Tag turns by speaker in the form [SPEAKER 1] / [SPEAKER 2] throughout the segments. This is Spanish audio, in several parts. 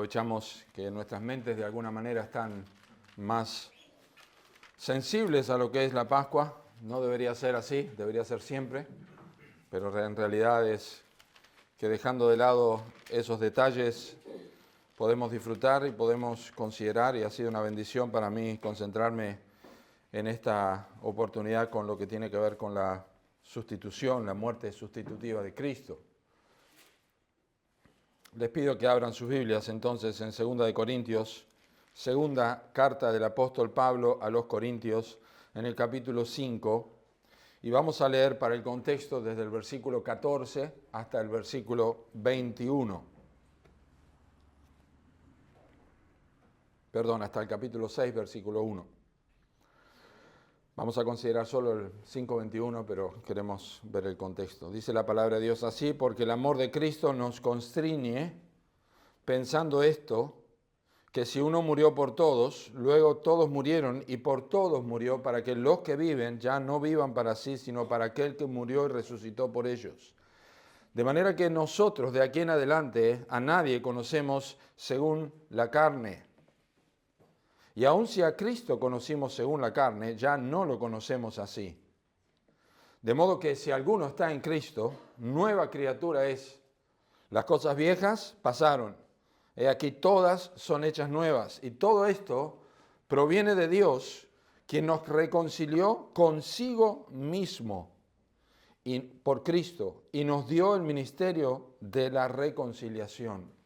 [SPEAKER 1] aprovechamos que nuestras mentes de alguna manera están más sensibles a lo que es la Pascua. No debería ser así, debería ser siempre, pero en realidad es que dejando de lado esos detalles podemos disfrutar y podemos considerar, y ha sido una bendición para mí concentrarme en esta oportunidad con lo que tiene que ver con la sustitución, la muerte sustitutiva de Cristo. Les pido que abran sus Biblias entonces en 2 de Corintios, segunda carta del apóstol Pablo a los Corintios, en el capítulo 5, y vamos a leer para el contexto desde el versículo 14 hasta el versículo 21. Perdón, hasta el capítulo 6, versículo 1. Vamos a considerar solo el 5:21, pero queremos ver el contexto. Dice la palabra de Dios así: porque el amor de Cristo nos constriñe, pensando esto, que si uno murió por todos, luego todos murieron y por todos murió, para que los que viven ya no vivan para sí, sino para aquel que murió y resucitó por ellos. De manera que nosotros de aquí en adelante a nadie conocemos según la carne. Y aun si a Cristo conocimos según la carne, ya no lo conocemos así. De modo que si alguno está en Cristo, nueva criatura es. Las cosas viejas pasaron. He aquí todas son hechas nuevas. Y todo esto proviene de Dios, quien nos reconcilió consigo mismo y por Cristo y nos dio el ministerio de la reconciliación.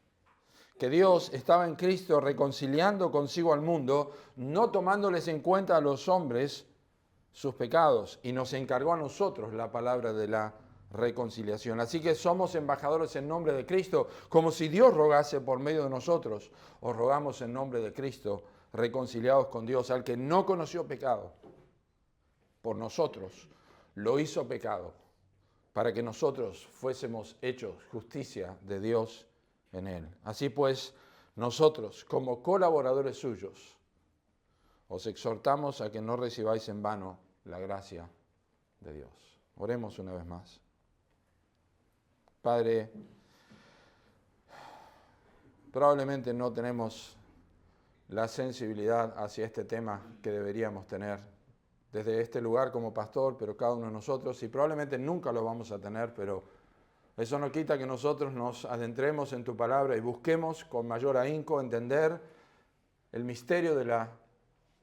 [SPEAKER 1] Que Dios estaba en Cristo reconciliando consigo al mundo, no tomándoles en cuenta a los hombres sus pecados, y nos encargó a nosotros la palabra de la reconciliación. Así que somos embajadores en nombre de Cristo, como si Dios rogase por medio de nosotros. Os rogamos en nombre de Cristo, reconciliados con Dios, al que no conoció pecado. Por nosotros lo hizo pecado, para que nosotros fuésemos hechos justicia de Dios en él. Así pues, nosotros, como colaboradores suyos, os exhortamos a que no recibáis en vano la gracia de Dios. Oremos una vez más. Padre, probablemente no tenemos la sensibilidad hacia este tema que deberíamos tener desde este lugar como pastor, pero cada uno de nosotros, y probablemente nunca lo vamos a tener, pero eso no quita que nosotros nos adentremos en tu palabra y busquemos con mayor ahínco entender el misterio de la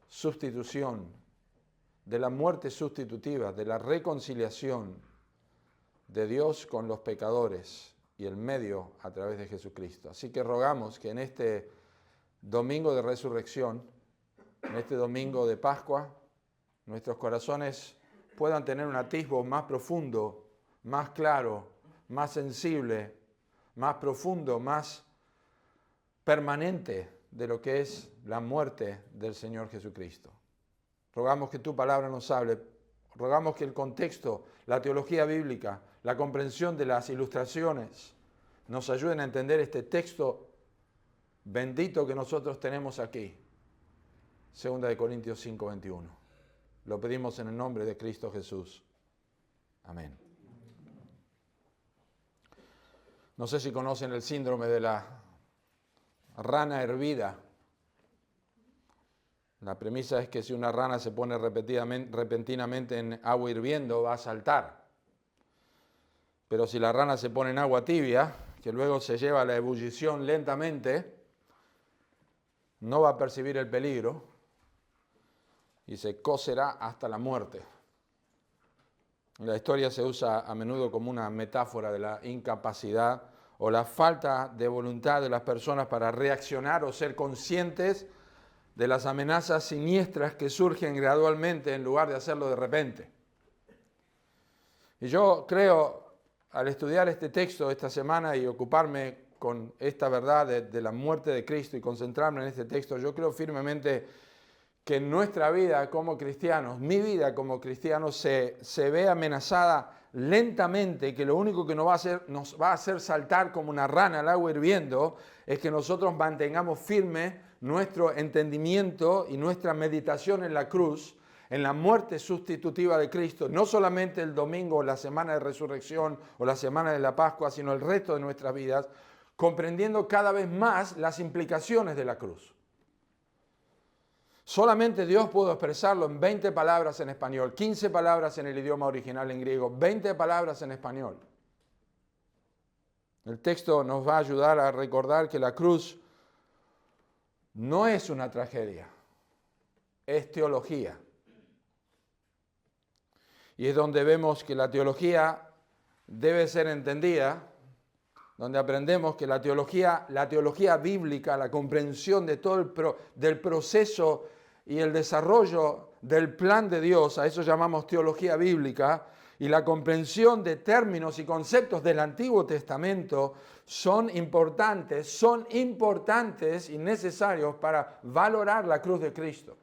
[SPEAKER 1] sustitución, de la muerte sustitutiva, de la reconciliación de Dios con los pecadores y el medio a través de Jesucristo. Así que rogamos que en este domingo de resurrección, en este domingo de Pascua, nuestros corazones puedan tener un atisbo más profundo, más claro, más sensible, más profundo, más permanente de lo que es la muerte del Señor Jesucristo. Rogamos que tu palabra nos hable, rogamos que el contexto, la teología bíblica, la comprensión de las ilustraciones nos ayuden a entender este texto bendito que nosotros tenemos aquí. 2 de Corintios 5:21. Lo pedimos en el nombre de Cristo Jesús. Amén. No sé si conocen el síndrome de la rana hervida. La premisa es que si una rana se pone repentinamente en agua hirviendo, va a saltar. Pero si la rana se pone en agua tibia, que luego se lleva a la ebullición lentamente, no va a percibir el peligro y se cocerá hasta la muerte. La historia se usa a menudo como una metáfora de la incapacidad o la falta de voluntad de las personas para reaccionar o ser conscientes de las amenazas siniestras que surgen gradualmente en lugar de hacerlo de repente. Y yo creo, al estudiar este texto esta semana y ocuparme con esta verdad de la muerte de Cristo y concentrarme en este texto, yo creo firmemente que en nuestra vida como cristianos, mi vida como cristiano, se ve amenazada lentamente, que lo único que nos va a hacer saltar como una rana al agua hirviendo es que nosotros mantengamos firme nuestro entendimiento y nuestra meditación en la cruz, en la muerte sustitutiva de Cristo, no solamente el domingo o la semana de resurrección o la semana de la Pascua, sino el resto de nuestras vidas, comprendiendo cada vez más las implicaciones de la cruz. Solamente Dios pudo expresarlo en 20 palabras en español, 15 palabras en el idioma original en griego, 20 palabras en español. El texto nos va a ayudar a recordar que la cruz no es una tragedia, es teología. Y es donde vemos que la teología debe ser entendida, donde aprendemos que la teología bíblica, la comprensión de todo del proceso y el desarrollo del plan de Dios, a eso llamamos teología bíblica, y la comprensión de términos y conceptos del Antiguo Testamento son importantes y necesarios para valorar la cruz de Cristo.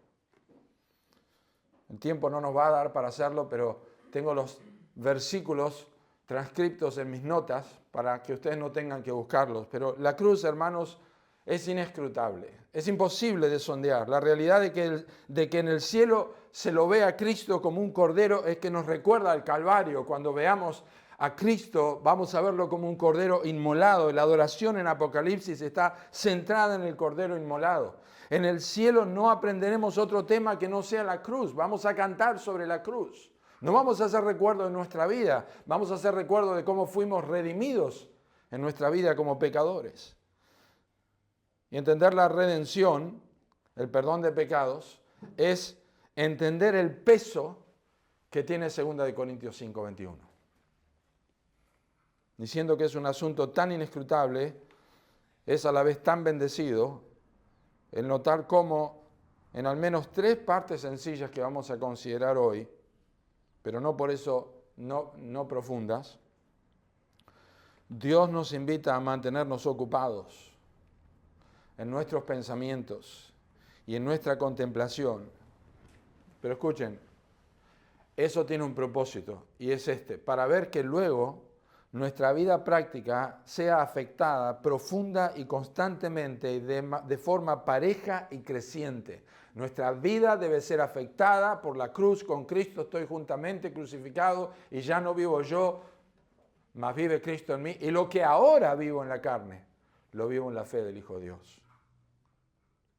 [SPEAKER 1] El tiempo no nos va a dar para hacerlo, pero tengo los versículos transcriptos en mis notas para que ustedes no tengan que buscarlos. Pero la cruz, hermanos, es inescrutable, es imposible de sondear. La realidad de que en el cielo se lo ve a Cristo como un cordero es que nos recuerda al Calvario. Cuando veamos a Cristo vamos a verlo como un cordero inmolado. La adoración en Apocalipsis está centrada en el cordero inmolado. En el cielo no aprenderemos otro tema que no sea la cruz. Vamos a cantar sobre la cruz. No vamos a hacer recuerdo de nuestra vida, vamos a hacer recuerdo de cómo fuimos redimidos en nuestra vida como pecadores. Y entender la redención, el perdón de pecados, es entender el peso que tiene 2 Corintios 5:21. Diciendo que es un asunto tan inescrutable, es a la vez tan bendecido el notar cómo en al menos 3 partes sencillas que vamos a considerar hoy, pero no por eso no profundas, Dios nos invita a mantenernos ocupados en nuestros pensamientos y en nuestra contemplación. Pero escuchen, eso tiene un propósito y es para ver que luego nuestra vida práctica sea afectada profunda y constantemente y de forma pareja y creciente. Nuestra vida debe ser afectada por la cruz. Con Cristo estoy juntamente crucificado y ya no vivo yo, mas vive Cristo en mí. Y lo que ahora vivo en la carne, lo vivo en la fe del Hijo de Dios.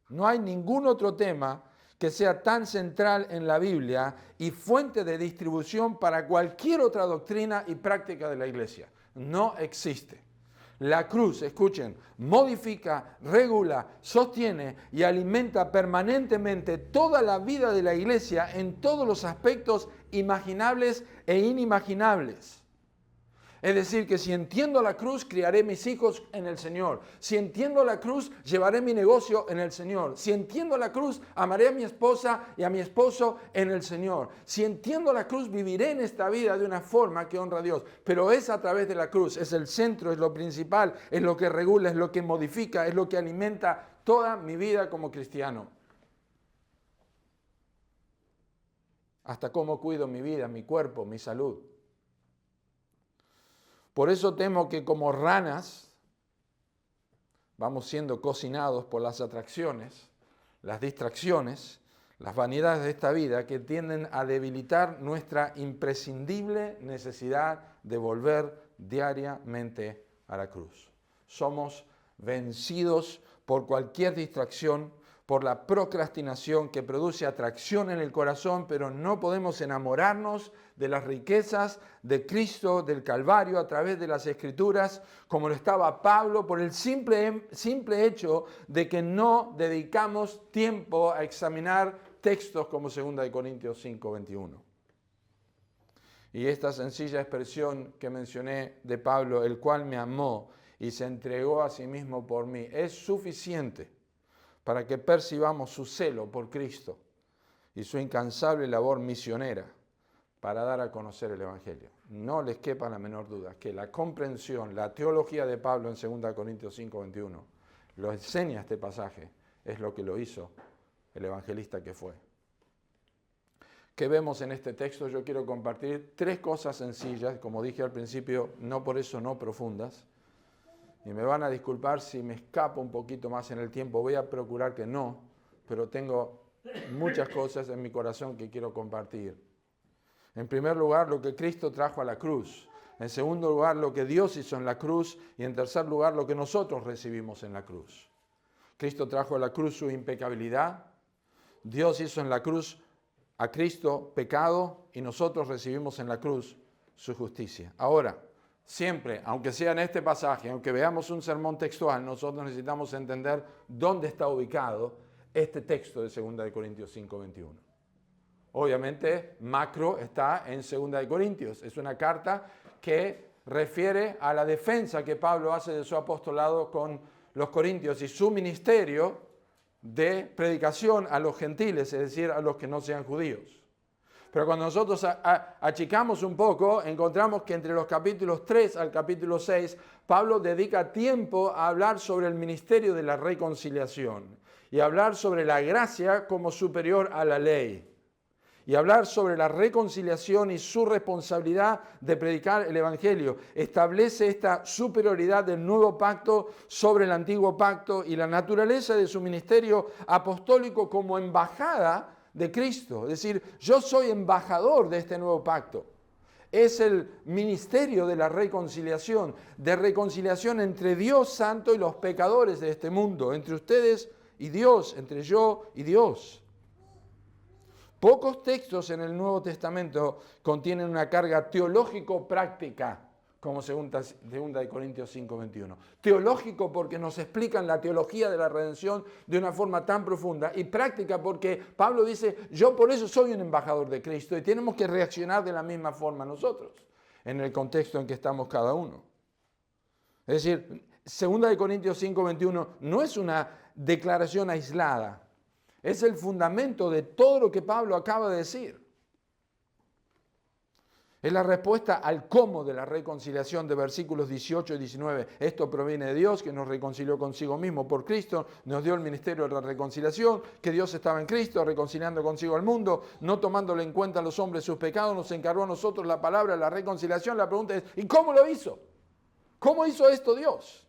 [SPEAKER 1] No hay ningún otro tema que sea tan central en la Biblia y fuente de distribución para cualquier otra doctrina y práctica de la Iglesia. No existe. La cruz, escuchen, modifica, regula, sostiene y alimenta permanentemente toda la vida de la Iglesia en todos los aspectos imaginables e inimaginables. Es decir, que si entiendo la cruz, criaré mis hijos en el Señor. Si entiendo la cruz, llevaré mi negocio en el Señor. Si entiendo la cruz, amaré a mi esposa y a mi esposo en el Señor. Si entiendo la cruz, viviré en esta vida de una forma que honra a Dios. Pero es a través de la cruz, es el centro, es lo principal, es lo que regula, es lo que modifica, es lo que alimenta toda mi vida como cristiano. Hasta cómo cuido mi vida, mi cuerpo, mi salud. Por eso temo que como ranas vamos siendo cocinados por las atracciones, las distracciones, las vanidades de esta vida que tienden a debilitar nuestra imprescindible necesidad de volver diariamente a la cruz. Somos vencidos por cualquier distracción, por la procrastinación que produce atracción en el corazón, pero no podemos enamorarnos de las riquezas de Cristo, del Calvario, a través de las Escrituras, como lo estaba Pablo, por el simple hecho de que no dedicamos tiempo a examinar textos como 2 Corintios 5:21. Y esta sencilla expresión que mencioné de Pablo, el cual me amó y se entregó a sí mismo por mí, es suficiente para que percibamos su celo por Cristo y su incansable labor misionera para dar a conocer el Evangelio. No les quepa la menor duda que la comprensión, la teología de Pablo en 2 Corintios 5:21, lo enseña este pasaje, es lo que lo hizo el evangelista que fue. ¿Qué vemos en este texto? Yo quiero compartir 3 cosas sencillas, como dije al principio, no por eso no profundas. Y me van a disculpar si me escapo un poquito más en el tiempo, voy a procurar que no, pero tengo muchas cosas en mi corazón que quiero compartir. En primer lugar, lo que Cristo trajo a la cruz. En segundo lugar, lo que Dios hizo en la cruz. Y en tercer lugar, lo que nosotros recibimos en la cruz. Cristo trajo a la cruz su impecabilidad. Dios hizo en la cruz a Cristo pecado y nosotros recibimos en la cruz su justicia. Ahora, siempre, aunque sea en este pasaje, aunque veamos un sermón textual, nosotros necesitamos entender dónde está ubicado este texto de 2 Corintios 5:21. Obviamente, macro está en 2 Corintios. Es una carta que refiere a la defensa que Pablo hace de su apostolado con los corintios y su ministerio de predicación a los gentiles, es decir, a los que no sean judíos. Pero cuando nosotros achicamos un poco, encontramos que entre los capítulos 3 al capítulo 6, Pablo dedica tiempo a hablar sobre el ministerio de la reconciliación y hablar sobre la gracia como superior a la ley. Y hablar sobre la reconciliación y su responsabilidad de predicar el Evangelio. Establece esta superioridad del nuevo pacto sobre el antiguo pacto y la naturaleza de su ministerio apostólico como embajada de Cristo. Es decir, yo soy embajador de este nuevo pacto. Es el ministerio de la reconciliación entre Dios Santo y los pecadores de este mundo, entre ustedes y Dios, entre yo y Dios. Pocos textos en el Nuevo Testamento contienen una carga teológico-práctica, como 2 Corintios 5:21. Teológico porque nos explican la teología de la redención de una forma tan profunda, y práctica porque Pablo dice, yo por eso soy un embajador de Cristo, y tenemos que reaccionar de la misma forma nosotros, en el contexto en que estamos cada uno. Es decir, 2 Corintios 5:21 no es una declaración aislada. Es el fundamento de todo lo que Pablo acaba de decir. Es la respuesta al cómo de la reconciliación de versículos 18 y 19. Esto proviene de Dios, que nos reconcilió consigo mismo por Cristo, nos dio el ministerio de la reconciliación, que Dios estaba en Cristo reconciliando consigo al mundo, no tomándole en cuenta a los hombres sus pecados, nos encargó a nosotros la palabra de la reconciliación. La pregunta es, ¿y cómo lo hizo? ¿Cómo hizo esto Dios?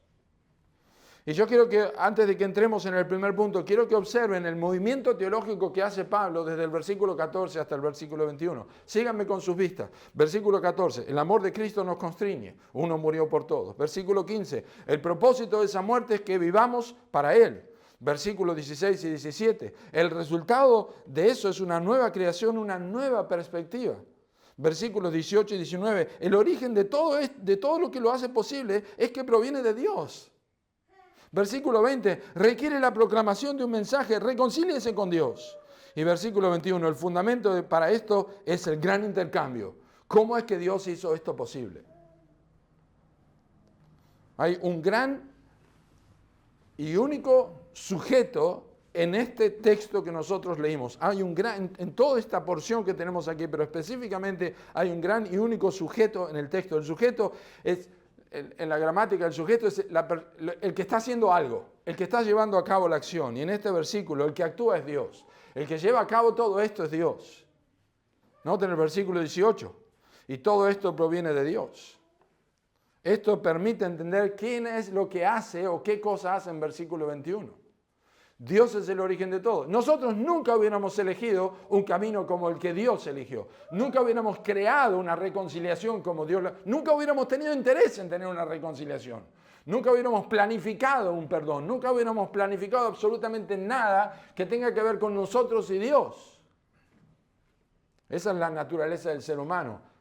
[SPEAKER 1] Y yo quiero que, antes de que entremos en el primer punto, quiero que observen el movimiento teológico que hace Pablo desde el versículo 14 hasta el versículo 21. Síganme con sus vistas. Versículo 14, el amor de Cristo nos constriñe. Uno murió por todos. Versículo 15, el propósito de esa muerte es que vivamos para Él. Versículos 16 y 17, el resultado de eso es una nueva creación, una nueva perspectiva. Versículos 18 y 19, el origen de todo lo que lo hace posible es que proviene de Dios. Versículo 20, requiere la proclamación de un mensaje, reconcíliese con Dios. Y versículo 21, el fundamento para esto es el gran intercambio. ¿Cómo es que Dios hizo esto posible? Hay un gran y único sujeto en este texto que nosotros leímos. Hay un gran, en toda esta porción que tenemos aquí, pero específicamente hay un gran y único sujeto en el texto. El sujeto es... En la gramática, el sujeto es el que está haciendo algo, el que está llevando a cabo la acción. Y en este versículo, el que actúa es Dios. El que lleva a cabo todo esto es Dios. Noten el versículo 18. Y todo esto proviene de Dios. Esto permite entender quién es lo que hace o qué cosa hace en versículo 21. Dios es el origen de todo. Nosotros nunca hubiéramos elegido un camino como el que Dios eligió. Nunca hubiéramos creado una reconciliación como Dios. Nunca hubiéramos tenido interés en tener una reconciliación. Nunca hubiéramos planificado un perdón. Nunca hubiéramos planificado absolutamente nada que tenga que ver con nosotros y Dios. Esa es la naturaleza del ser humano.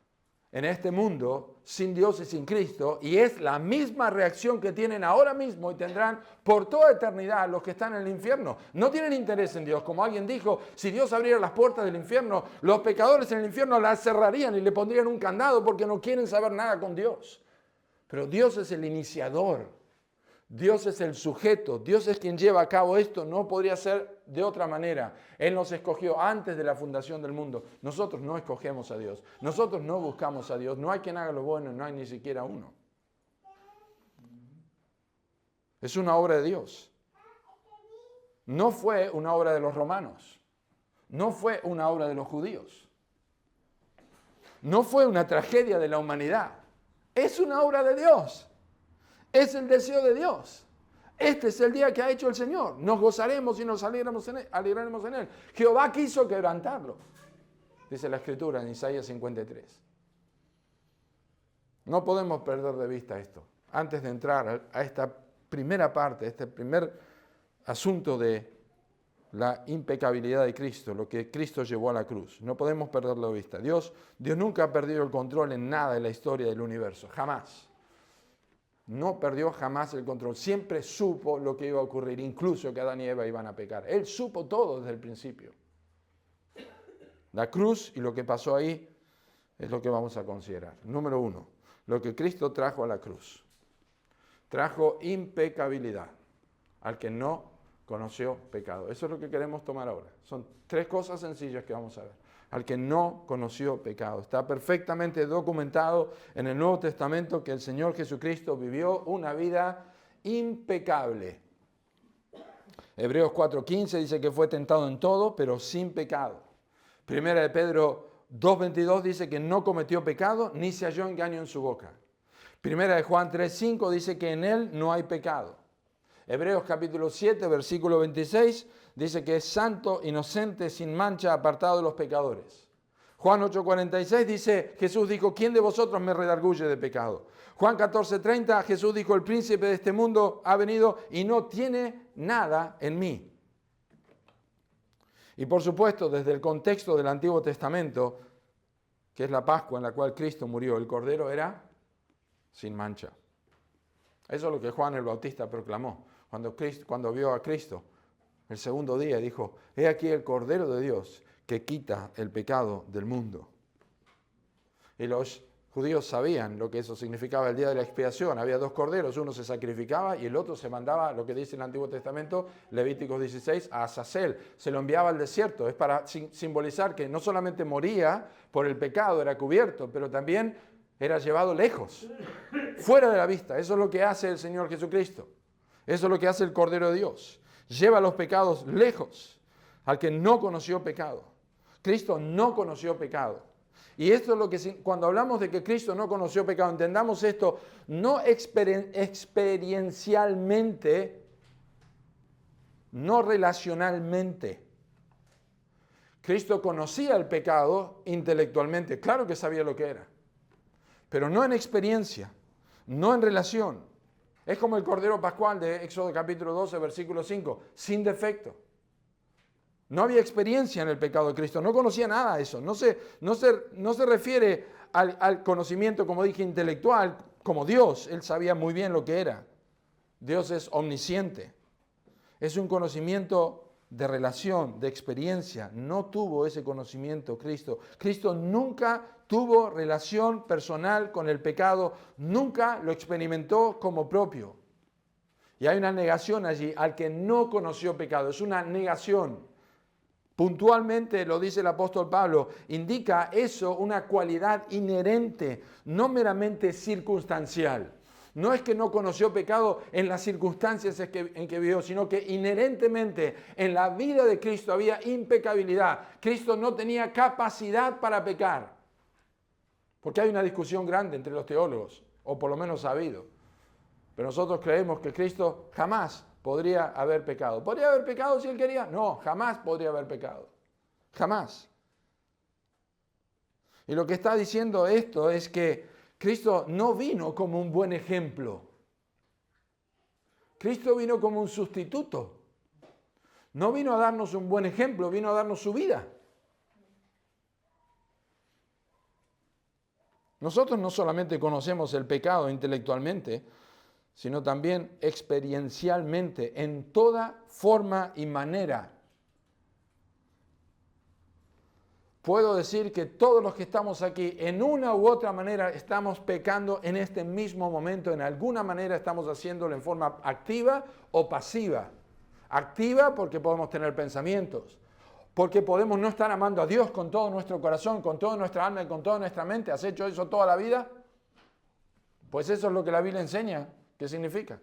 [SPEAKER 1] En este mundo, sin Dios y sin Cristo, y es la misma reacción que tienen ahora mismo y tendrán por toda eternidad los que están en el infierno. No tienen interés en Dios. Como alguien dijo, si Dios abriera las puertas del infierno, los pecadores en el infierno las cerrarían y le pondrían un candado porque no quieren saber nada con Dios. Pero Dios es el iniciador. Dios es el sujeto, Dios es quien lleva a cabo esto, no podría ser de otra manera. Él nos escogió antes de la fundación del mundo. Nosotros no escogemos a Dios, nosotros no buscamos a Dios, no hay quien haga lo bueno, no hay ni siquiera uno. Es una obra de Dios. No fue una obra de los romanos, no fue una obra de los judíos, no fue una tragedia de la humanidad, es una obra de Dios. Es el deseo de Dios. Este es el día que ha hecho el Señor. Nos gozaremos y nos alegraremos en Él. Jehová quiso quebrantarlo, dice la Escritura en Isaías 53. No podemos perder de vista esto. Antes de entrar a esta primera parte, este primer asunto de la impecabilidad de Cristo, lo que Cristo llevó a la cruz. No podemos perderlo de vista. Dios nunca ha perdido el control en nada de la historia del universo, jamás. No perdió jamás el control. Siempre supo lo que iba a ocurrir, incluso que Adán y Eva iban a pecar. Él supo todo desde el principio. La cruz y lo que pasó ahí es lo que vamos a considerar. Número 1, lo que Cristo trajo a la cruz. Trajo impecabilidad al que no conoció pecado. Eso es lo que queremos tomar ahora. Son 3 cosas sencillas que vamos a ver. Al que no conoció pecado. Está perfectamente documentado en el Nuevo Testamento que el Señor Jesucristo vivió una vida impecable. Hebreos 4:15 dice que fue tentado en todo, pero sin pecado. Primera de Pedro 2:22 dice que no cometió pecado, ni se halló engaño en su boca. Primera de Juan 3:5 dice que en él no hay pecado. Hebreos capítulo 7, versículo 26, dice que es santo, inocente, sin mancha, apartado de los pecadores. Juan 8:46 dice, Jesús dijo, ¿quién de vosotros me redarguye de pecado? Juan 14:30, Jesús dijo, el príncipe de este mundo ha venido y no tiene nada en mí. Y por supuesto, desde el contexto del Antiguo Testamento, que es la Pascua en la cual Cristo murió, el Cordero era sin mancha. Eso es lo que Juan el Bautista proclamó. Cuando vio a Cristo el segundo día, dijo, he aquí el Cordero de Dios que quita el pecado del mundo. Y los judíos sabían lo que eso significaba el día de la expiación. Había 2 corderos, uno se sacrificaba y el otro se mandaba, lo que dice el Antiguo Testamento, Levíticos 16, a Azazel. Se lo enviaba al desierto. Es para simbolizar que no solamente moría por el pecado, era cubierto, pero también era llevado lejos, fuera de la vista. Eso es lo que hace el Señor Jesucristo. Eso es lo que hace el Cordero de Dios. Lleva los pecados lejos al que no conoció pecado. Cristo no conoció pecado. Y esto es lo que, cuando hablamos de que Cristo no conoció pecado, entendamos esto, no experiencialmente, no relacionalmente. Cristo conocía el pecado intelectualmente, claro que sabía lo que era, pero no en experiencia, no en relación. Es como el Cordero Pascual de Éxodo capítulo 12, versículo 5, sin defecto. No había experiencia en el pecado de Cristo, no conocía nada de eso. No se refiere al conocimiento, como dije, intelectual, como Dios. Él sabía muy bien lo que era. Dios es omnisciente. Es un conocimiento de relación, de experiencia. No tuvo ese conocimiento Cristo. Cristo nunca tuvo relación personal con el pecado, nunca lo experimentó como propio. Y hay una negación allí al que no conoció pecado. Es una negación. Puntualmente, lo dice el apóstol Pablo, indica eso una cualidad inherente, no meramente circunstancial. No es que no conoció pecado en las circunstancias en que vivió, sino que inherentemente en la vida de Cristo había impecabilidad. Cristo no tenía capacidad para pecar. Porque hay una discusión grande entre los teólogos, o por lo menos ha habido. Pero nosotros creemos que Cristo jamás podría haber pecado. ¿Podría haber pecado si él quería? No, jamás podría haber pecado. Jamás. Y lo que está diciendo esto es que Cristo no vino como un buen ejemplo. Cristo vino como un sustituto. No vino a darnos un buen ejemplo, vino a darnos su vida. Nosotros no solamente conocemos el pecado intelectualmente, sino también experiencialmente, en toda forma y manera. Puedo decir que todos los que estamos aquí, en una u otra manera, estamos pecando en este mismo momento. En alguna manera estamos haciéndolo en forma activa o pasiva. Activa porque podemos tener pensamientos, porque podemos no estar amando a Dios con todo nuestro corazón, con toda nuestra alma y con toda nuestra mente. ¿Has hecho eso toda la vida? Pues eso es lo que la Biblia enseña. ¿Qué significa?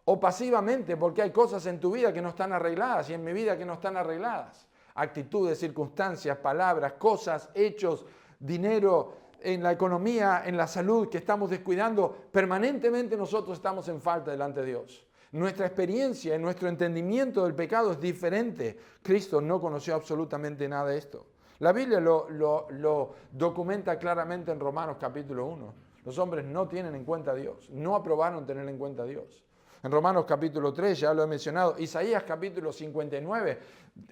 [SPEAKER 1] O pasivamente, porque hay cosas en tu vida que no están arregladas y en mi vida que no están arregladas. Actitudes, circunstancias, palabras, cosas, hechos, dinero, en la economía, en la salud que estamos descuidando. Permanentemente nosotros estamos en falta delante de Dios. Nuestra experiencia y nuestro entendimiento del pecado es diferente. Cristo no conoció absolutamente nada de esto. La Biblia lo documenta claramente en Romanos capítulo 1. Los hombres no tienen en cuenta a Dios, no aprobaron tener en cuenta a Dios. En Romanos capítulo 3, ya lo he mencionado, Isaías capítulo 59,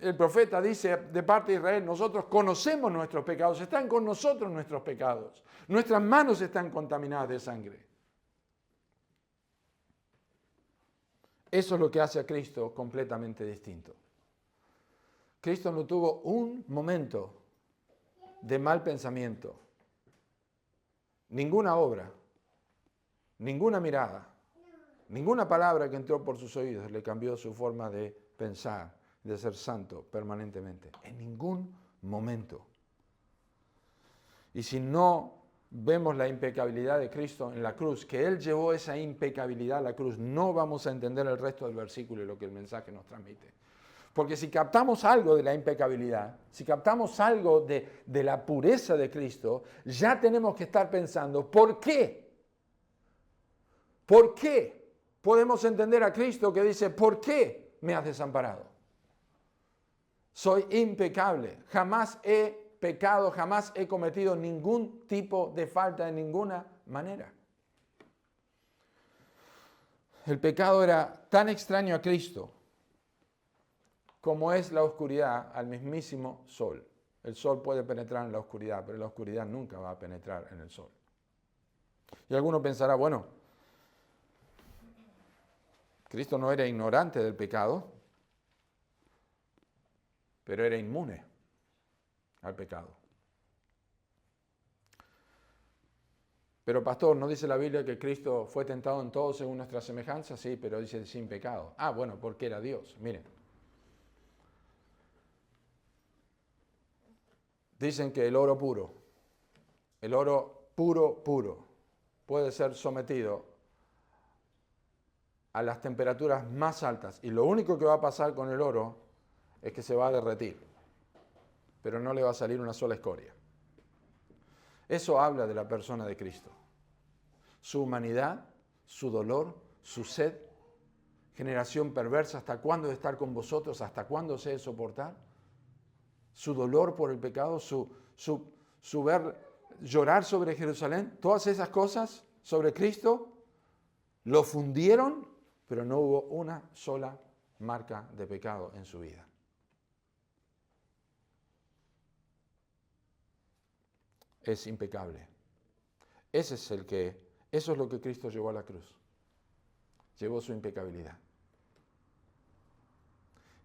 [SPEAKER 1] el profeta dice de parte de Israel, nosotros conocemos nuestros pecados, están con nosotros nuestros pecados, nuestras manos están contaminadas de sangre. Eso es lo que hace a Cristo completamente distinto. Cristo no tuvo un momento de mal pensamiento, ninguna obra, ninguna mirada, ninguna palabra que entró por sus oídos le cambió su forma de pensar, de ser santo permanentemente. En ningún momento. Y si no vemos la impecabilidad de Cristo en la cruz, que Él llevó esa impecabilidad a la cruz, no vamos a entender el resto del versículo y lo que el mensaje nos transmite. Porque si captamos algo de la impecabilidad, si captamos algo de la pureza de Cristo, ya tenemos que estar pensando, ¿por qué? ¿Por qué podemos entender a Cristo que dice, ¿por qué me has desamparado? Soy impecable, jamás he pecado, jamás he cometido ningún tipo de falta de ninguna manera. El pecado era tan extraño a Cristo como es la oscuridad al mismísimo sol. El sol puede penetrar en la oscuridad, pero la oscuridad nunca va a penetrar en el sol. Y alguno pensará, bueno, Cristo no era ignorante del pecado, pero era inmune al pecado. Pero pastor, ¿no dice la Biblia que Cristo fue tentado en todo según nuestra semejanza? Sí, pero dice sin pecado. Ah, bueno, porque era Dios. Miren. Dicen que el oro puro, puede ser sometido a las temperaturas más altas. Y lo único que va a pasar con el oro es que se va a derretir, pero no le va a salir una sola escoria. Eso habla de la persona de Cristo. Su humanidad, su dolor, su sed, generación perversa, ¿hasta cuándo estar con vosotros? ¿Hasta cuándo se de soportar? Su dolor por el pecado, su ver llorar sobre Jerusalén, todas esas cosas sobre Cristo lo fundieron, pero no hubo una sola marca de pecado en su vida. Es impecable. Eso es lo que Cristo llevó a la cruz. Llevó su impecabilidad.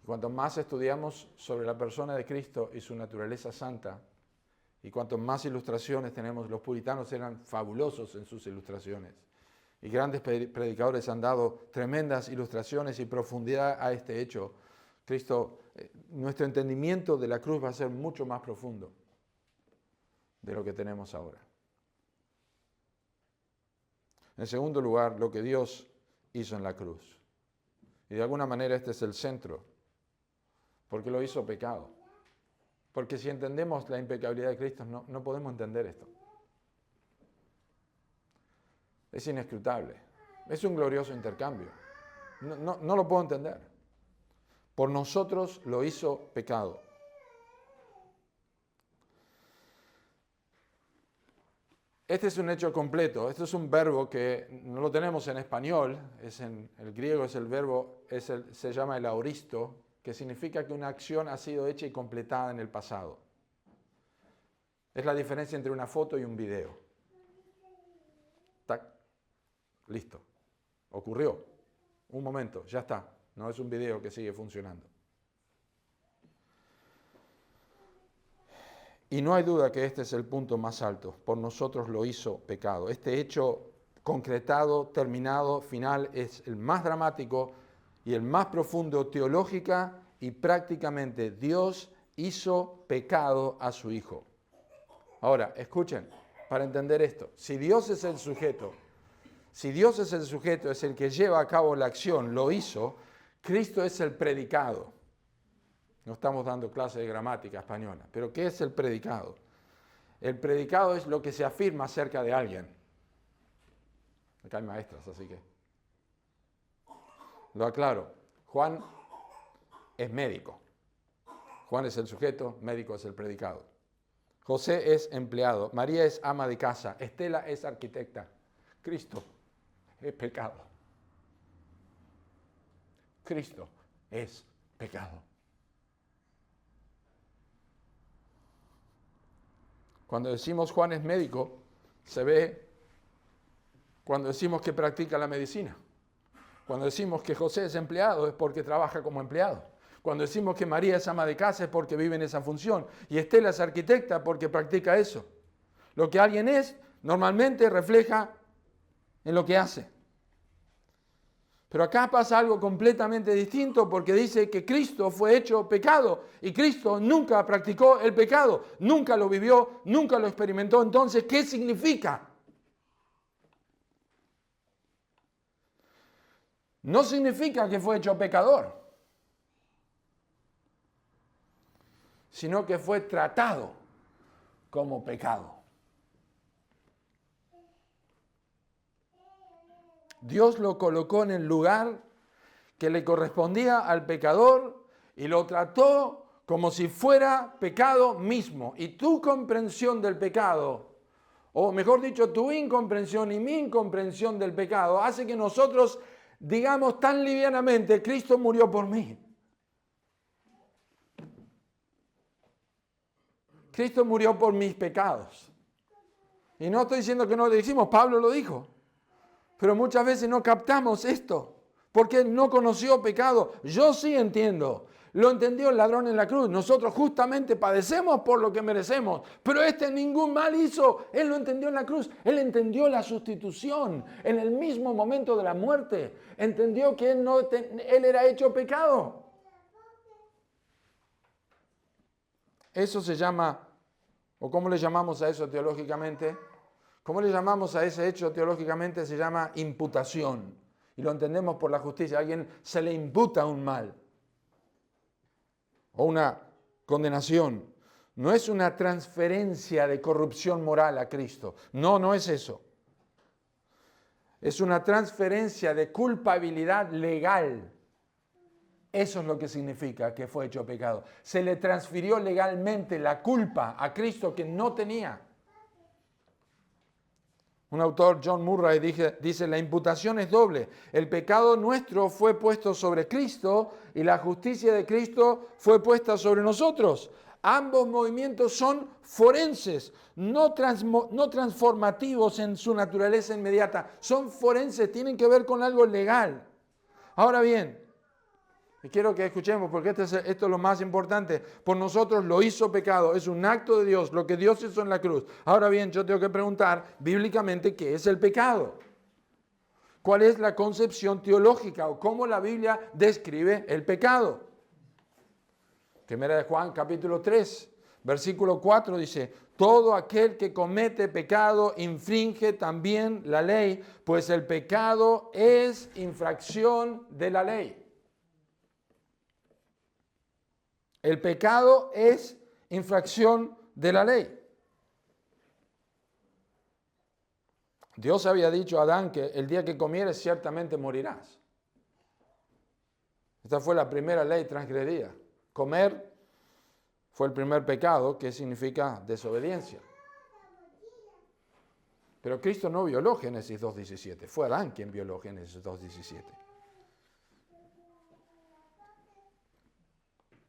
[SPEAKER 1] Cuanto más estudiamos sobre la persona de Cristo y su naturaleza santa, y cuanto más ilustraciones tenemos, los puritanos eran fabulosos en sus ilustraciones, y grandes predicadores han dado tremendas ilustraciones y profundidad a este hecho. Nuestro entendimiento de la cruz va a ser mucho más profundo de lo que tenemos ahora. En segundo lugar, lo que Dios hizo en la cruz. Y de alguna manera este es el centro. Porque lo hizo pecado. Porque si entendemos la impecabilidad de Cristo, no podemos entender esto. Es inescrutable. Es un glorioso intercambio. No lo puedo entender. Por nosotros lo hizo pecado. Este es un hecho completo. Este es un verbo que no lo tenemos en español. En el griego es el verbo, se llama el aoristo, que significa que una acción ha sido hecha y completada en el pasado. Es la diferencia entre una foto y un video. Tac, listo. Ocurrió. Un momento, ya está. No es un video que sigue funcionando. Y no hay duda que este es el punto más alto. Por nosotros lo hizo pecado. Este hecho concretado, terminado, final, es el más dramático y el más profundo teológica y prácticamente. Dios hizo pecado a su Hijo. Ahora, escuchen, para entender esto, si Dios es el sujeto, es el que lleva a cabo la acción, lo hizo, Cristo es el predicado. No estamos dando clase de gramática española, pero ¿qué es el predicado? El predicado es lo que se afirma acerca de alguien. Acá hay maestras, así que lo aclaro. Juan es médico. Juan es el sujeto, médico es el predicado. José es empleado, María es ama de casa, Estela es arquitecta, Cristo es pecado. Cristo es pecado. Cuando decimos Juan es médico, se ve cuando decimos que practica la medicina. Cuando decimos que José es empleado es porque trabaja como empleado. Cuando decimos que María es ama de casa es porque vive en esa función. Y Estela es arquitecta porque practica eso. Lo que alguien es normalmente refleja en lo que hace. Pero acá pasa algo completamente distinto porque dice que Cristo fue hecho pecado y Cristo nunca practicó el pecado, nunca lo vivió, nunca lo experimentó. Entonces, ¿qué significa? No significa que fue hecho pecador, sino que fue tratado como pecado. Dios lo colocó en el lugar que le correspondía al pecador y lo trató como si fuera pecado mismo. Y tu comprensión del pecado, o mejor dicho, tu incomprensión y mi incomprensión del pecado, hace que nosotros digamos tan livianamente, Cristo murió por mí. Cristo murió por mis pecados. Y no estoy diciendo que no lo decimos, Pablo lo dijo. Pero muchas veces no captamos esto, porque no conoció pecado. Yo sí entiendo. Lo entendió el ladrón en la cruz. Nosotros justamente padecemos por lo que merecemos. Pero ningún mal hizo. Él lo entendió en la cruz. Él entendió la sustitución en el mismo momento de la muerte. Entendió que él era hecho pecado. Eso se llama, o ¿cómo le llamamos a eso teológicamente? ¿Cómo le llamamos a ese hecho teológicamente? Se llama imputación. Y lo entendemos por la justicia. A alguien se le imputa un mal o una condenación. No es una transferencia de corrupción moral a Cristo. No, no es eso. Es una transferencia de culpabilidad legal. Eso es lo que significa que fue hecho pecado. Se le transfirió legalmente la culpa a Cristo que no tenía. Un autor, John Murray, dice, la imputación es doble. El pecado nuestro fue puesto sobre Cristo y la justicia de Cristo fue puesta sobre nosotros. Ambos movimientos son forenses, no transformativos en su naturaleza inmediata. Son forenses, tienen que ver con algo legal. Ahora bien, y quiero que escuchemos, porque esto es lo más importante. Por nosotros lo hizo pecado. Es un acto de Dios, lo que Dios hizo en la cruz. Ahora bien, yo tengo que preguntar bíblicamente qué es el pecado. ¿Cuál es la concepción teológica o cómo la Biblia describe el pecado? Primera de Juan, capítulo 3, versículo 4 dice, todo aquel que comete pecado infringe también la ley, pues el pecado es infracción de la ley. El pecado es infracción de la ley. Dios había dicho a Adán que el día que comieres ciertamente morirás. Esta fue la primera ley transgredida. Comer fue el primer pecado, que significa desobediencia. Pero Cristo no violó Génesis 2.17. Fue Adán quien violó Génesis 2.17.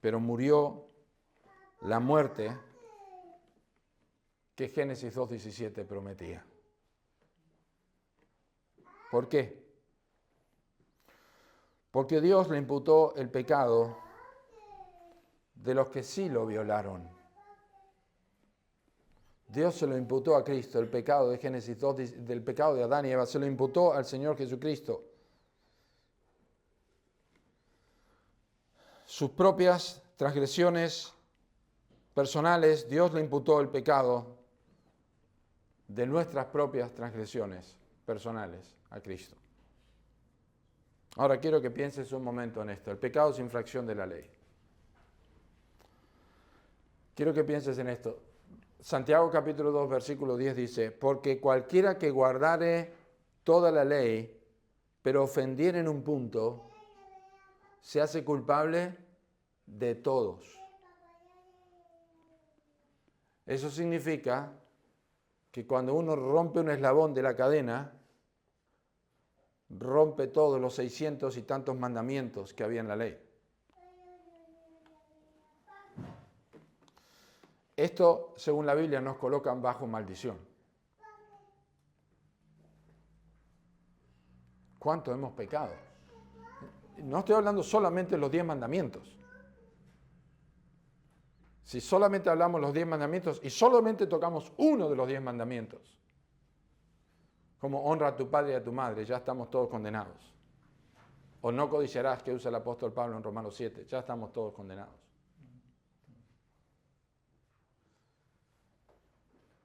[SPEAKER 1] Pero murió la muerte que Génesis 2.17 prometía. ¿Por qué? Porque Dios le imputó el pecado de los que sí lo violaron. Dios se lo imputó a Cristo, el pecado de Génesis 2, del pecado de Adán y Eva, se lo imputó al Señor Jesucristo. Sus propias transgresiones personales, Dios le imputó el pecado de nuestras propias transgresiones personales a Cristo. Ahora quiero que pienses un momento en esto. El pecado es infracción de la ley. Quiero que pienses en esto. Santiago capítulo 2, versículo 10 dice, porque cualquiera que guardare toda la ley, pero ofendiere en un punto, se hace culpable de todos. Eso significa que cuando uno rompe un eslabón de la cadena, rompe todos los 600 y tantos mandamientos que había en la ley. Esto, según la Biblia, nos colocan bajo maldición. ¿Cuánto hemos pecado? No estoy hablando solamente de los 10 mandamientos. Si solamente hablamos los 10 mandamientos y solamente tocamos uno de los 10 mandamientos, como honra a tu padre y a tu madre, ya estamos todos condenados. O no codiciarás, que usa el apóstol Pablo en Romanos 7, ya estamos todos condenados.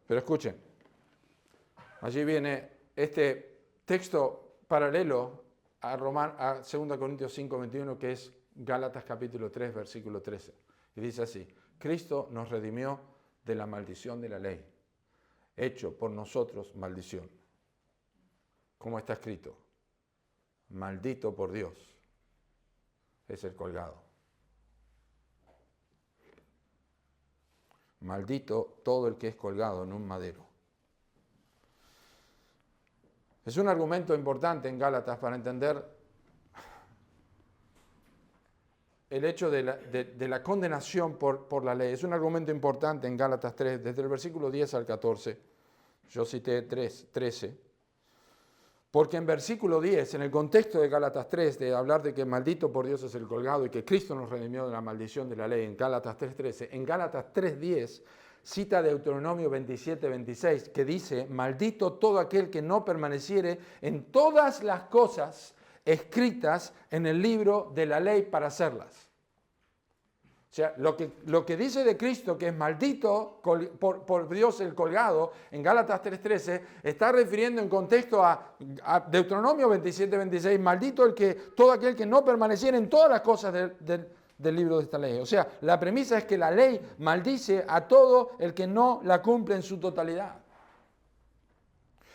[SPEAKER 1] Pero escuchen, allí viene este texto paralelo a 2 Corintios 5:21, que es Gálatas capítulo 3, versículo 13. Y dice así: Cristo nos redimió de la maldición de la ley, hecho por nosotros maldición. Como está escrito: maldito por Dios es el colgado. Maldito todo el que es colgado en un madero. Es un argumento importante en Gálatas para entender el hecho de la condenación por la ley. Es un argumento importante en Gálatas 3, desde el versículo 10 al 14. Yo cité 13. Porque en versículo 10, en el contexto de Gálatas 3, de hablar de que maldito por Dios es el colgado y que Cristo nos redimió de la maldición de la ley, en Gálatas 3:13, en Gálatas 3:10 cita Deuteronomio 27:26, que dice: maldito todo aquel que no permaneciere en todas las cosas escritas en el libro de la ley para hacerlas. O sea, lo que dice de Cristo, que es maldito por Dios el colgado, en Gálatas 3:13, está refiriendo en contexto a Deuteronomio 27:26, maldito todo aquel que no permaneciera en todas las cosas del libro de esta ley. O sea, la premisa es que la ley maldice a todo el que no la cumple en su totalidad.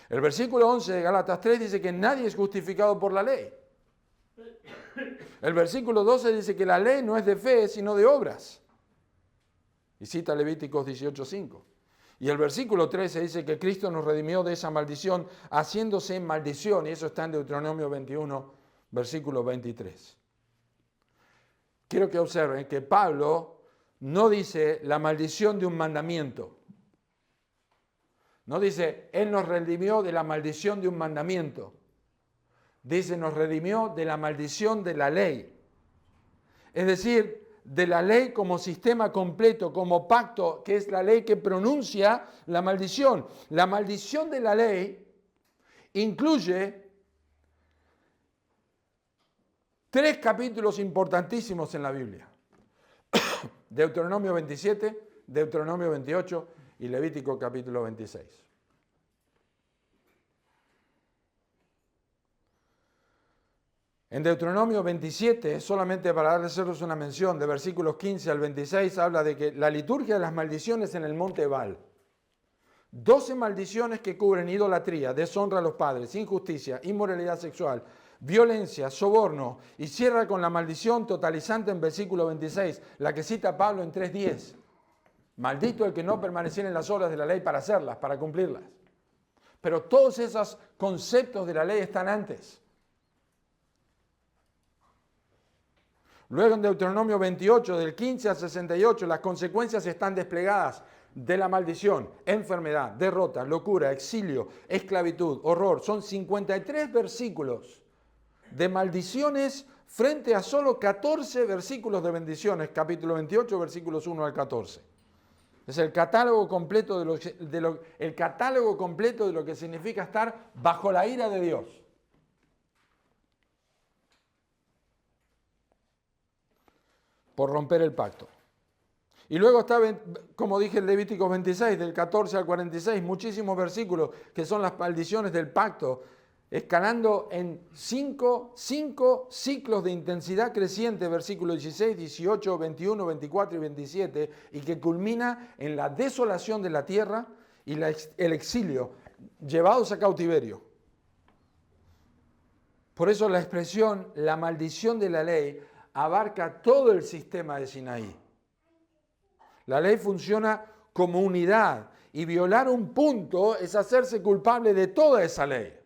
[SPEAKER 1] El versículo 11 de Gálatas 3 dice que nadie es justificado por la ley. El versículo 12 dice que la ley no es de fe, sino de obras. Y cita Levíticos 18:5. Y el versículo 13 dice que Cristo nos redimió de esa maldición, haciéndose maldición. Y eso está en Deuteronomio 21, versículo 23. Quiero que observen que Pablo no dice la maldición de un mandamiento. No dice, Él nos redimió de la maldición de un mandamiento. Dice, nos redimió de la maldición de la ley. Es decir, de la ley como sistema completo, como pacto, que es la ley que pronuncia la maldición. La maldición de la ley incluye 3 capítulos importantísimos en la Biblia. Deuteronomio 27, Deuteronomio 28 y Levítico capítulo 26. En Deuteronomio 27, solamente para darles una mención, de versículos 15 al 26, habla de que la liturgia de las maldiciones en el monte Ebal. 12 maldiciones que cubren idolatría, deshonra a los padres, injusticia, inmoralidad sexual, violencia, soborno, y cierra con la maldición totalizante en versículo 26, la que cita Pablo en 3:10. Maldito el que no permaneciera en las obras de la ley para hacerlas, para cumplirlas. Pero todos esos conceptos de la ley están antes. Luego en Deuteronomio 28, del 15 al 68, las consecuencias están desplegadas de la maldición: enfermedad, derrota, locura, exilio, esclavitud, horror. Son 53 versículos de maldiciones frente a solo 14 versículos de bendiciones, capítulo 28, versículos 1 al 14. Es el catálogo completo el catálogo completo de lo que significa estar bajo la ira de Dios. Por romper el pacto. Y luego está, como dije, el Levítico 26, del 14 al 46, muchísimos versículos que son las maldiciones del pacto, escalando en 5 ciclos de intensidad creciente, versículos 16, 18, 21, 24 y 27, y que culmina en la desolación de la tierra y el exilio, llevados a cautiverio. Por eso la expresión, la maldición de la ley, abarca todo el sistema de Sinaí. La ley funciona como unidad. Y violar un punto es hacerse culpable de toda esa ley.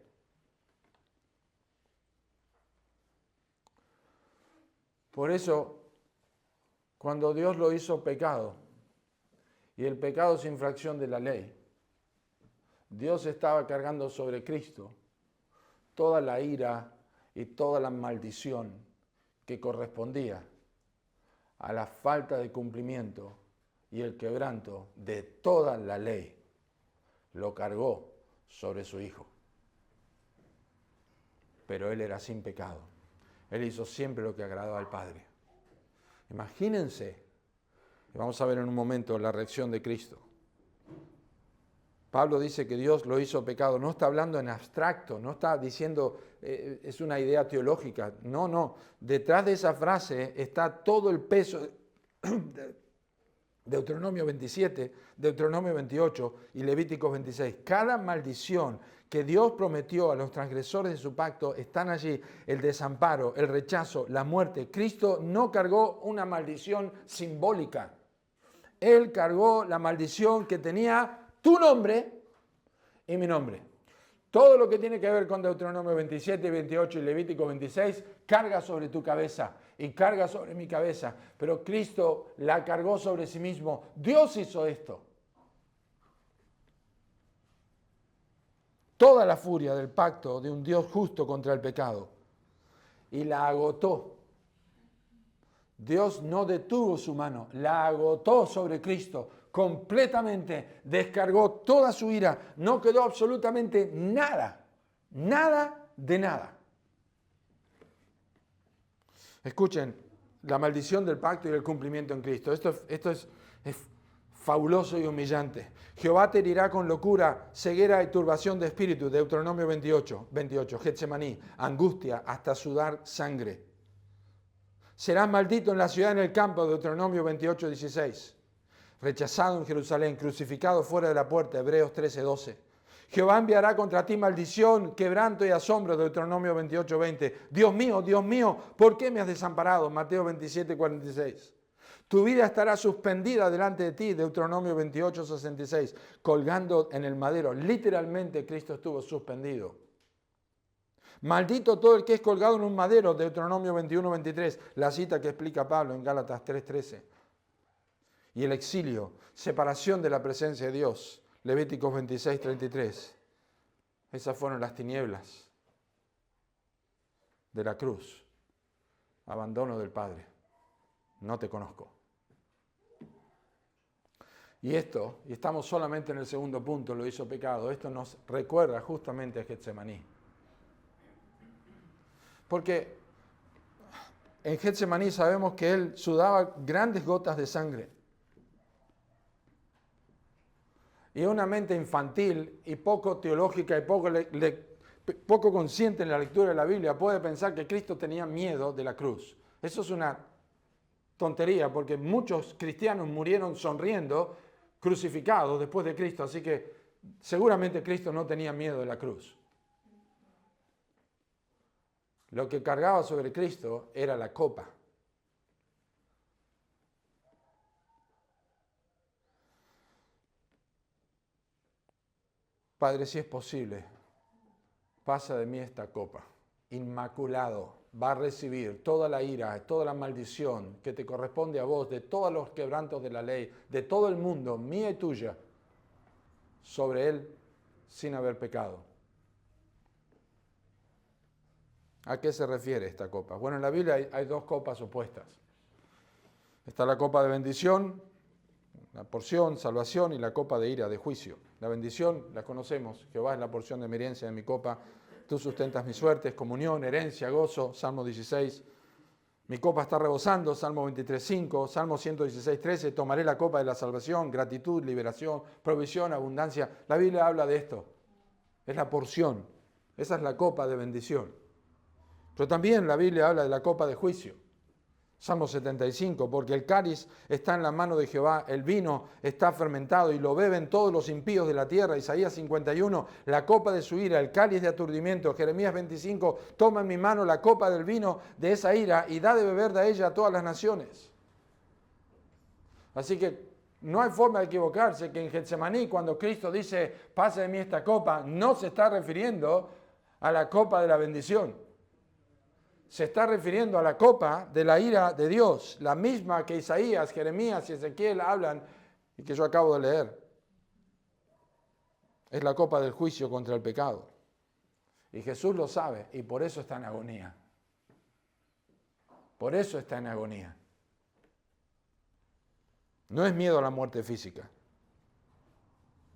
[SPEAKER 1] Por eso, cuando Dios lo hizo pecado, y el pecado es infracción de la ley, Dios estaba cargando sobre Cristo toda la ira y toda la maldición que correspondía a la falta de cumplimiento y el quebranto de toda la ley. Lo cargó sobre su Hijo. Pero Él era sin pecado. Él hizo siempre lo que agradaba al Padre. Imagínense, y vamos a ver en un momento la reacción de Cristo. Pablo dice que Dios lo hizo pecado. No está hablando en abstracto, no está diciendo es una idea teológica. No. Detrás de esa frase está todo el peso de Deuteronomio 27, Deuteronomio 28 y Levítico 26. Cada maldición que Dios prometió a los transgresores de su pacto están allí. El desamparo, el rechazo, la muerte. Cristo no cargó una maldición simbólica. Él cargó la maldición que tenía tu nombre y mi nombre. Todo lo que tiene que ver con Deuteronomio 27, 28 y Levítico 26 carga sobre tu cabeza y carga sobre mi cabeza. Pero Cristo la cargó sobre sí mismo. Dios hizo esto. Toda la furia del pacto de un Dios justo contra el pecado. Y la agotó. Dios no detuvo su mano, la agotó sobre Cristo. Completamente descargó toda su ira, no quedó absolutamente nada de nada. Escuchen, la maldición del pacto y el cumplimiento en Cristo. Esto es fabuloso y humillante. Jehová te herirá con locura, ceguera y turbación de espíritu, Deuteronomio 28, Getsemaní, angustia hasta sudar sangre. Serás maldito en la ciudad, en el campo, Deuteronomio 28, 16. Rechazado en Jerusalén, crucificado fuera de la puerta, Hebreos 13, 12. Jehová enviará contra ti maldición, quebranto y asombro, Deuteronomio 28, 20. Dios mío, ¿por qué me has desamparado? Mateo 27, 46. Tu vida estará suspendida delante de ti, Deuteronomio 28, 66. Colgando en el madero, literalmente Cristo estuvo suspendido. Maldito todo el que es colgado en un madero, Deuteronomio 21, 23. La cita que explica Pablo en Gálatas 3, 13. Y el exilio, separación de la presencia de Dios, Levíticos 26, 33. Esas fueron las tinieblas de la cruz. Abandono del Padre. No te conozco. Y estamos solamente en el segundo punto, lo hizo pecado. Esto nos recuerda justamente a Getsemaní. Porque en Getsemaní sabemos que él sudaba grandes gotas de sangre. Y una mente infantil y poco teológica y poco consciente en la lectura de la Biblia puede pensar que Cristo tenía miedo de la cruz. Eso es una tontería, porque muchos cristianos murieron sonriendo, crucificados después de Cristo, así que seguramente Cristo no tenía miedo de la cruz. Lo que cargaba sobre Cristo era la copa. Padre, si es posible, pasa de mí esta copa. Inmaculado, va a recibir toda la ira, toda la maldición que te corresponde a vos, de todos los quebrantos de la ley, de todo el mundo, mía y tuya, sobre él sin haber pecado. ¿A qué se refiere esta copa? Bueno, en la Biblia hay dos copas opuestas. Está la copa de bendición, la porción, salvación, y la copa de ira, de juicio. La bendición la conocemos. Jehová es la porción de mi herencia, de mi copa. Tú sustentas mi suerte, es comunión, herencia, gozo. Salmo 16. Mi copa está rebosando. Salmo 23, 5. Salmo 116, 13. Tomaré la copa de la salvación, gratitud, liberación, provisión, abundancia. La Biblia habla de esto. Es la porción. Esa es la copa de bendición. Pero también la Biblia habla de la copa de juicio. Salmo 75, porque el cáliz está en la mano de Jehová, el vino está fermentado y lo beben todos los impíos de la tierra. Isaías 51, la copa de su ira, el cáliz de aturdimiento. Jeremías 25, toma en mi mano la copa del vino de esa ira y da de beber de ella a todas las naciones. Así que No hay forma de equivocarse que en Getsemaní, cuando Cristo dice, pase de mí esta copa, no se está refiriendo a la copa de la bendición. Se está refiriendo a la copa de la ira de Dios, la misma que Isaías, Jeremías y Ezequiel hablan y que yo acabo de leer. Es la copa del juicio contra el pecado. Y Jesús lo sabe y por eso está en agonía. Por eso está en agonía. No es miedo a la muerte física.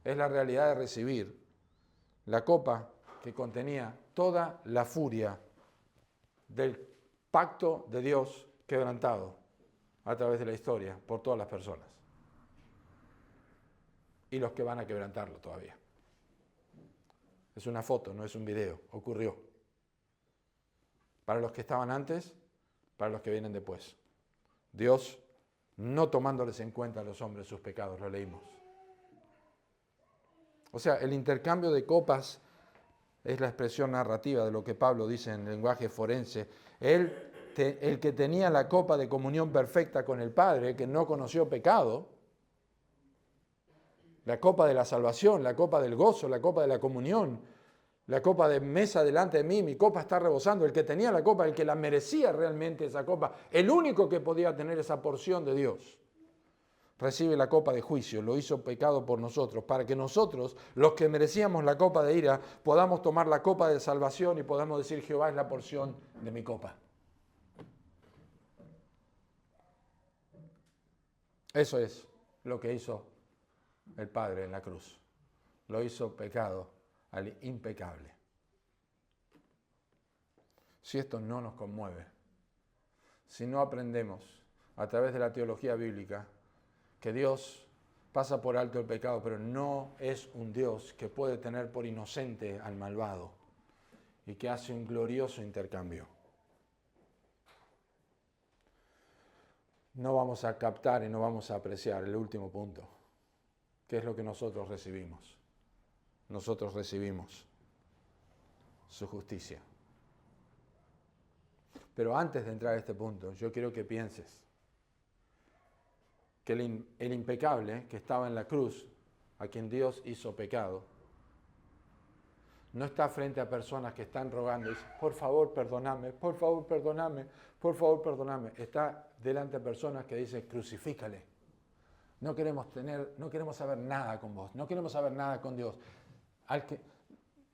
[SPEAKER 1] Es la realidad de recibir la copa que contenía toda la furia del pacto de Dios quebrantado a través de la historia por todas las personas. Y los que van a quebrantarlo todavía. Es una foto, no es un video. Ocurrió. Para los que estaban antes, para los que vienen después. Dios no tomándoles en cuenta a los hombres sus pecados, lo leímos. O sea, el intercambio de copas es la expresión narrativa de lo que Pablo dice en el lenguaje forense. El que tenía la copa de comunión perfecta con el Padre, que no conoció pecado, la copa de la salvación, la copa del gozo, la copa de la comunión, la copa de mesa delante de mí, mi copa está rebosando. El que tenía la copa, el que la merecía realmente esa copa, el único que podía tener esa porción de Dios, recibe la copa de juicio, lo hizo pecado por nosotros, para que nosotros, los que merecíamos la copa de ira, podamos tomar la copa de salvación y podamos decir, Jehová es la porción de mi copa. Eso es lo que hizo el Padre en la cruz. Lo hizo pecado al impecable. Si esto no nos conmueve, si no aprendemos a través de la teología bíblica que Dios pasa por alto el pecado, pero no es un Dios que puede tener por inocente al malvado y que hace un glorioso intercambio, no vamos a captar y no vamos a apreciar el último punto, que es lo que nosotros recibimos. Nosotros recibimos su justicia. Pero antes de entrar a este punto, yo quiero que pienses que el impecable que estaba en la cruz, a quien Dios hizo pecado, no está frente a personas que están rogando y dicen, por favor, perdóname, por favor, perdóname, por favor, perdóname. Está delante de personas que dicen, crucifícale. No queremos saber nada con vos, no queremos saber nada con Dios.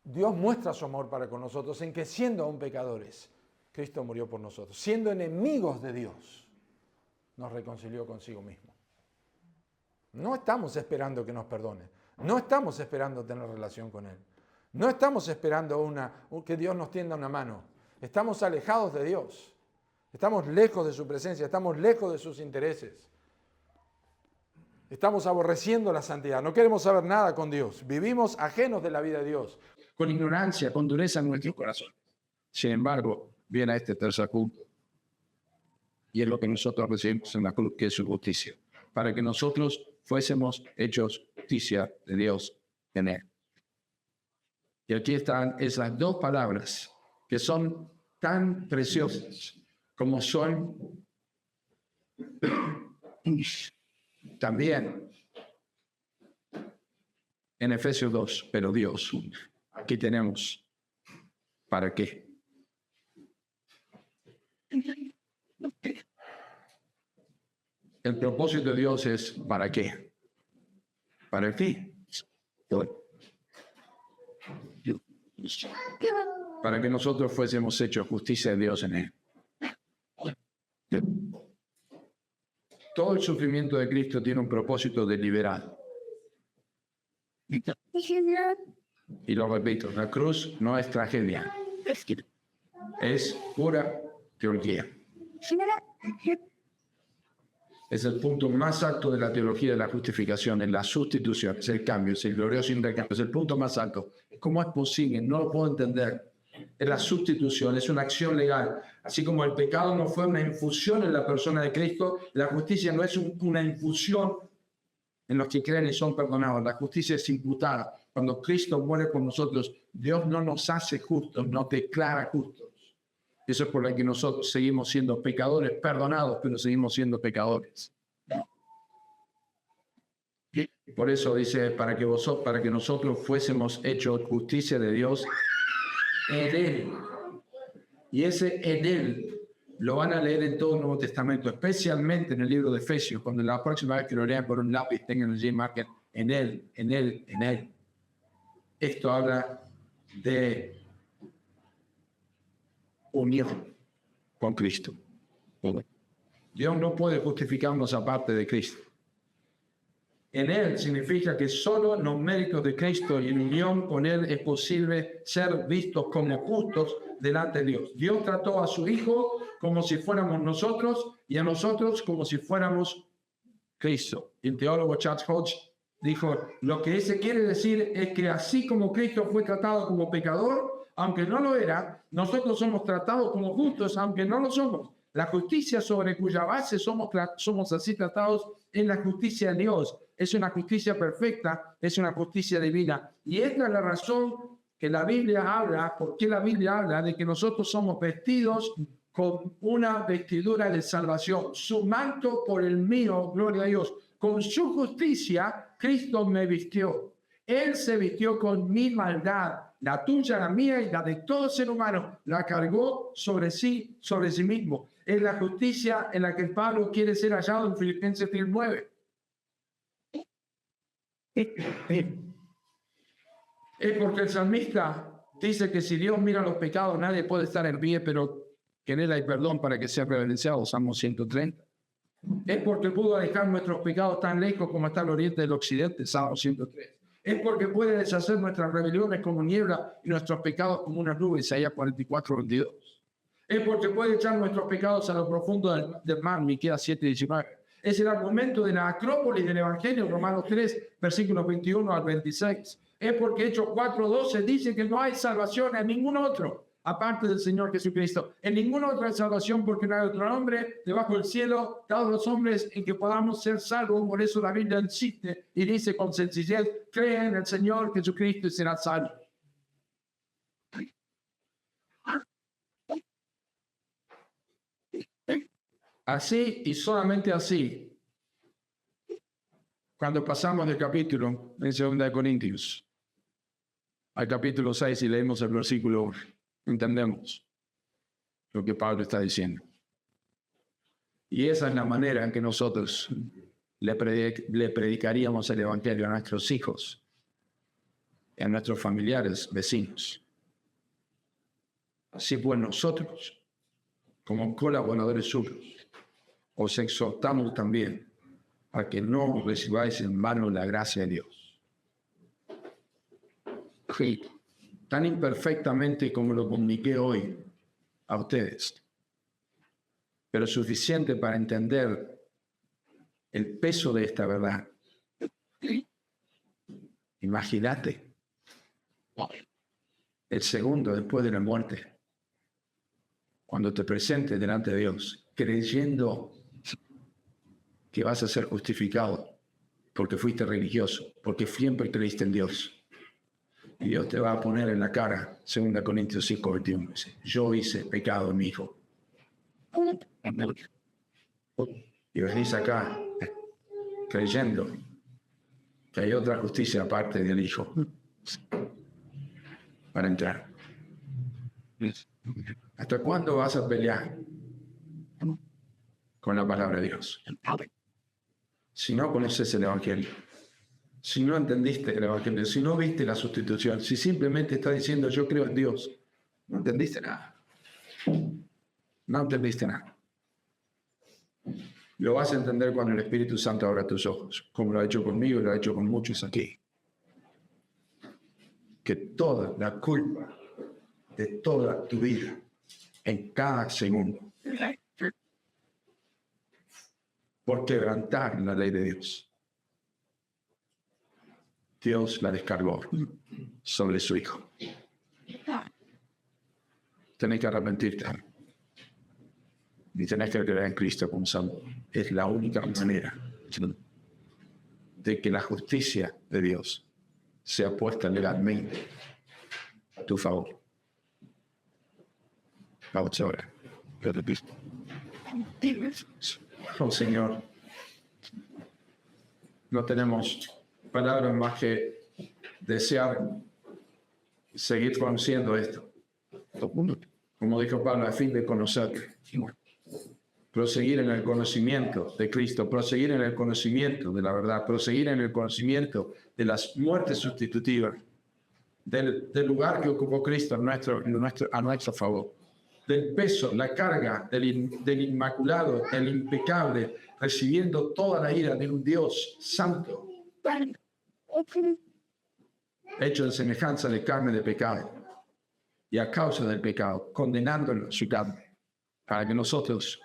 [SPEAKER 1] Dios muestra su amor para con nosotros en que siendo aún pecadores, Cristo murió por nosotros. Siendo enemigos de Dios, nos reconcilió consigo mismo. No estamos esperando que nos perdone. No estamos esperando tener relación con Él. No estamos esperando que Dios nos tienda una mano. Estamos alejados de Dios. Estamos lejos de su presencia. Estamos lejos de sus intereses. Estamos aborreciendo la santidad. No queremos saber nada con Dios. Vivimos ajenos de la vida de Dios.
[SPEAKER 2] Con ignorancia, con dureza en nuestro corazón. Sin embargo, viene este tercer punto. Y es lo que nosotros recibimos en la cruz, que es su justicia. Para que nosotros fuésemos hechos justicia de Dios en Él. Y aquí están esas dos palabras que son tan preciosas como son también en Efesios 2, pero Dios. Aquí tenemos ¿para qué? El propósito de Dios es ¿para qué? ¿Para qué? Para que nosotros fuésemos hechos justicia de Dios en Él. Todo el sufrimiento de Cristo tiene un propósito deliberado. Y lo repito, la cruz no es tragedia, es pura teología. Es el punto más alto de la teología de la justificación, es la sustitución, es el cambio, es el glorioso intercambio, es el punto más alto. ¿Cómo es posible? No lo puedo entender. Es la sustitución, es una acción legal. Así como el pecado no fue una infusión en la persona de Cristo, la justicia no es una infusión en los que creen y son perdonados. La justicia es imputada. Cuando Cristo muere por nosotros, Dios no nos hace justos, nos declara justos. Eso es por lo que nosotros seguimos siendo pecadores, perdonados, pero seguimos siendo pecadores. Por eso dice, para que nosotros fuésemos hechos justicia de Dios en Él. Y ese en Él lo van a leer en todo el Nuevo Testamento, especialmente en el libro de Efesios, cuando la próxima vez que lo lean por un lápiz tengan allí marquen en Él, en Él, en Él. Esto habla de unión con Cristo. Dios no puede justificarnos aparte de Cristo. En Él significa que solo en los méritos de Cristo y en unión con Él es posible ser vistos como justos delante de Dios. Dios trató a su Hijo como si fuéramos nosotros y a nosotros como si fuéramos Cristo. El teólogo Charles Hodge dijo, lo que ese quiere decir es que así como Cristo fue tratado como pecador, aunque no lo era, nosotros somos tratados como justos, aunque no lo somos. La justicia sobre cuya base somos así tratados es la justicia de Dios. Es una justicia perfecta, es una justicia divina. Y esta es la razón que la Biblia habla, porque la Biblia habla de que nosotros somos vestidos con una vestidura de salvación. Su manto por el mío, gloria a Dios. Con su justicia, Cristo me vistió. Él se vistió con mi maldad. La tuya, la mía y la de todo ser humano la cargó sobre sí mismo. Es la justicia en la que Pablo quiere ser hallado en Filipenses 3:9. Es porque el salmista dice que si Dios mira los pecados, nadie puede estar en pie, pero que en Él hay perdón para que sea reverenciado. Salmo 130. Es porque pudo alejar nuestros pecados tan lejos como está el oriente del occidente. Salmo 103. Es porque puede deshacer nuestras rebeliones como niebla y nuestros pecados como una nube. Isaías 44:22. Es porque puede echar nuestros pecados a lo profundo del mar. Miqueas 7:19. Es el argumento de la Acrópolis del Evangelio, Romanos 3, versículos 21 al 26. Es porque Hechos 4:12 dice que no hay salvación en ningún otro, aparte del Señor Jesucristo. En ninguna otra salvación, porque no hay otro nombre debajo del cielo dado a los hombres en que podamos ser salvos. Por eso la Biblia insiste y dice con sencillez, cree en el Señor Jesucristo y será salvo. Así y solamente así, cuando pasamos del capítulo en 2 Corintios al capítulo 6 y leemos el versículo 1, entendemos lo que Pablo está diciendo. Y esa es la manera en que nosotros le predicaríamos el Evangelio a nuestros hijos, a nuestros familiares, vecinos. Así pues nosotros, como colaboradores suyos, os exhortamos también a que no recibáis en vano la gracia de Dios. Sí, tan imperfectamente como lo comuniqué hoy a ustedes, pero suficiente para entender el peso de esta verdad. Imagínate el segundo después de la muerte, cuando te presentes delante de Dios, creyendo que vas a ser justificado porque fuiste religioso, porque siempre creíste en Dios. Y Dios te va a poner en la cara, 2 Corintios 5:21, dice, yo hice pecado en mi hijo. Y venís acá creyendo que hay otra justicia aparte del hijo para entrar. ¿Hasta cuándo vas a pelear con la palabra de Dios? Si no conoces el Evangelio, si no entendiste el Evangelio, si no viste la sustitución, si simplemente estás diciendo yo creo en Dios, no entendiste nada. No entendiste nada. Lo vas a entender cuando el Espíritu Santo abra tus ojos, como lo ha hecho conmigo y lo ha hecho con muchos aquí. Que toda la culpa de toda tu vida, en cada segundo, por quebrantar la ley de Dios, Dios la descargó sobre su Hijo. Tenés que arrepentirte y tenés que creer en Cristo como Salvador. Es la única manera de que la justicia de Dios sea puesta legalmente a tu favor. Vamos ahora. Oh Señor, no tenemos palabras más que desear seguir conociendo esto. Como dijo Pablo, a fin de conocer. Proseguir en el conocimiento de Cristo, proseguir en el conocimiento de la verdad, proseguir en el conocimiento de las muertes sustitutivas, del lugar que ocupó Cristo a nuestro favor, del peso, la carga del inmaculado, del impecable, recibiendo toda la ira de un Dios santo, hecho en semejanza de carne de pecado, y a causa del pecado, condenándolo en su carne, para que nosotros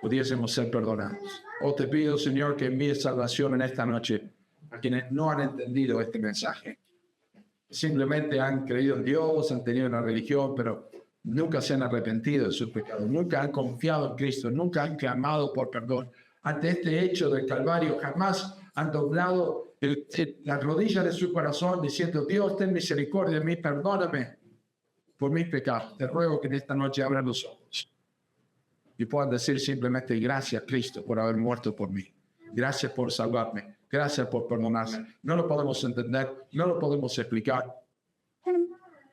[SPEAKER 2] pudiésemos ser perdonados. Oh, te pido, Señor, que envíes salvación en esta noche a quienes no han entendido este mensaje. Simplemente han creído en Dios, han tenido una religión, pero nunca se han arrepentido de sus pecados, nunca han confiado en Cristo, nunca han clamado por perdón. Ante este hecho del Calvario, jamás han doblado la rodilla de su corazón diciendo: Dios, ten misericordia de mí, perdóname por mis pecados. Te ruego que en esta noche abran los ojos y puedan decir simplemente: gracias, Cristo, por haber muerto por mí. Gracias por salvarme. Gracias por perdonarme. No lo podemos entender, no lo podemos explicar,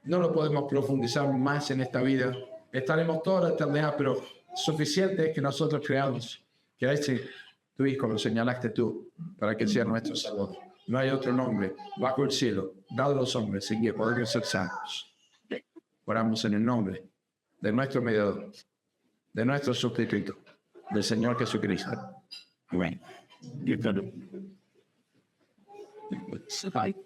[SPEAKER 2] no lo podemos profundizar más en esta vida. Estaremos toda la eternidad, pero suficiente es que nosotros creamos que a ese tu Hijo lo señalaste tú para que sea nuestro Salvador. No hay otro nombre bajo el cielo dado a los hombres en que podamos ser salvos. Oramos en el nombre de nuestro mediador, de nuestro sustituto, del Señor Jesucristo. Amén.
[SPEAKER 3] Ay,